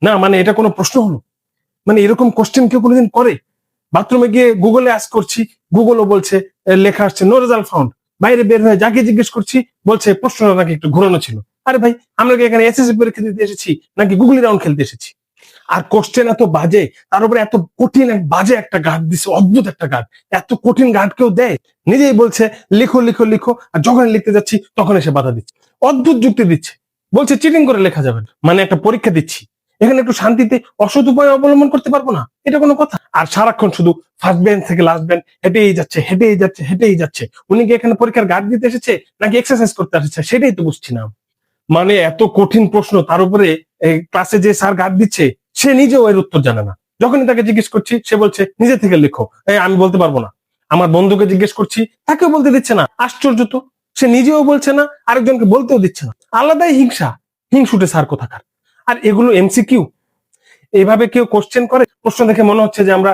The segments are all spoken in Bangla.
না মানে এটা কোনো প্রশ্ন হলো? মানে এরকম কোশ্চেন কেউ কোনোদিন করে? বাথরুমে গিয়ে গুগলে আস্ক করছি, গুগলও বলছে লেখা আসছে নো রেজাল্ট ফাউন্ড। বাইরে বের হয়ে যাকে জিজ্ঞেস করছি বলছে প্রশ্নটা নাকি একটু ঘুরানো ছিল। আরে ভাই, আমরা কি এখানে এসএসসি পরীক্ষা দিতে এসেছি নাকি গুগলি রাউন্ড খেলতে এসেছি? আর কোশ্চেন এত বাজে, তার উপরে এত কঠিন বাজে একটা গার্ড দিছে, অদ্ভুত একটা গার্ড। এত কঠিন গার্ড কেউ দেয়? নিজেই বলছে লিখো লিখো লিখো, আর যখন লিখতে যাচ্ছি তখন এসে বাধা দিচ্ছে, অদ্ভুত যুক্তি দিচ্ছে, বলছে চিটিং করে লেখা যাবে না। মানে একটা পরীক্ষা দিচ্ছি, এখানে একটু শান্তিতে অসৎ উপায় অবলম্বন করতে পারবো না? এটা কোনো কথা? আর সারাক্ষণ শুধু ফার্স্ট বেঞ্চ থেকে লাস্ট বেঞ্চ হেঁটেই যাচ্ছে হেঁটেই যাচ্ছে হেঁটেই যাচ্ছে। উনি কি এখানে পরীক্ষার গার্ড দিতে এসেছে নাকি এক্সারসাইজ করতে এসেছে সেটাই তো বুঝছি না। মানে এত কঠিন প্রশ্ন, তার উপরে ক্লাসে যে স্যার গার্ড দিচ্ছে সে নিজেও এর উত্তর জানে না। যখনই তাকে জিজ্ঞেস করছি সে বলছে নিজে থেকে লেখো, আমি বলতে পারবো না। আমার বন্ধুকে জিজ্ঞেস করছি তাকেও বলতে দিচ্ছে না। আশ্চর্য তো, সে নিজেও বলছে না, আরেকজনকে বলতেও দিচ্ছে না। আলাদাই হিংসা, হিংসুটে স্যার কোথাকার। আর এগুলো এমসিকিউ, এইভাবে কেউ কোশ্চেন করে? প্রশ্ন দেখে মনে হচ্ছে যে আমরা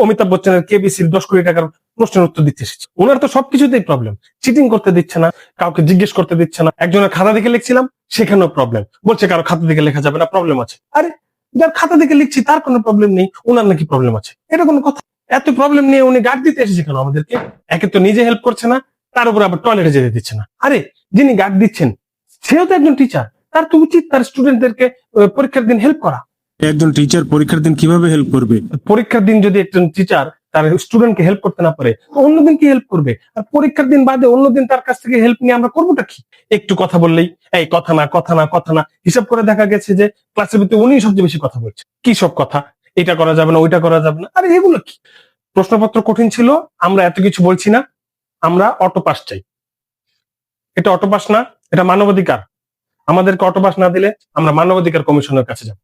অমিতাভ বচ্চনের কেবিসির 10 কোটি টাকার প্রশ্নের উত্তর দিতে এসেছি। ওনার তো সবকিছুতেই প্রবলেম, চিটিং করতে দিচ্ছে না, কাউকে জিজ্ঞেস করতে দিচ্ছে না। একজনের খাতা দেখে লিখছিলাম, সেখানেও প্রবলেম, বলছে কারো খাতা দেখে লেখা যাবে না, প্রবলেম আছে। আরে যার খাতা দেখে লিখছি তার কোনো প্রবলেম নেই, ওনার নাকি প্রবলেম আছে? এটা কোনো কথা? এত প্রবলেম নিয়ে উনি গার্ড দিতে এসেছে কেন আমাদেরকে? একে তো নিজে হেল্প করছে না, তার উপর আবার টয়লেটে যেতে দিচ্ছে না। আরে যিনি গার্ড দিচ্ছেন সেও তো একজন টিচার, তার তো উচিত তার স্টুডেন্টদেরকে পরীক্ষার দিন হেল্প করা। একজন টিচার পরীক্ষার দিন কিভাবে হেল্প করবে? পরীক্ষার দিন যদি একজন টিচার তার স্টুডেন্টকে হেল্প করতে না পারে, তো অন্যদিন কি হেল্প করবে? আর পরীক্ষার দিন বাদে অন্যদিন তার কাছ থেকে হেল্প নিয়ে আমরা করবোটা কি? একটু কথা বললেই এই কথা না কথা না কথা না, হিসাব করে দেখা গেছে যে ক্লাসের ভিতরে উনি সবচেয়ে বেশি কথা বলছে। কি সব কথা? এটা করা যাবে না, ওইটা করা যাবে না। আরে এগুলো কি? প্রশ্নপত্র কঠিন ছিল, আমরা এত কিছু বলছি না, আমরা অটো পাস চাই। এটা অটো পাস না, এটা মানবাধিকার। আমাদেরকে অটো পাস না দিলে আমরা মানবাধিকার কমিশনের কাছে যাব।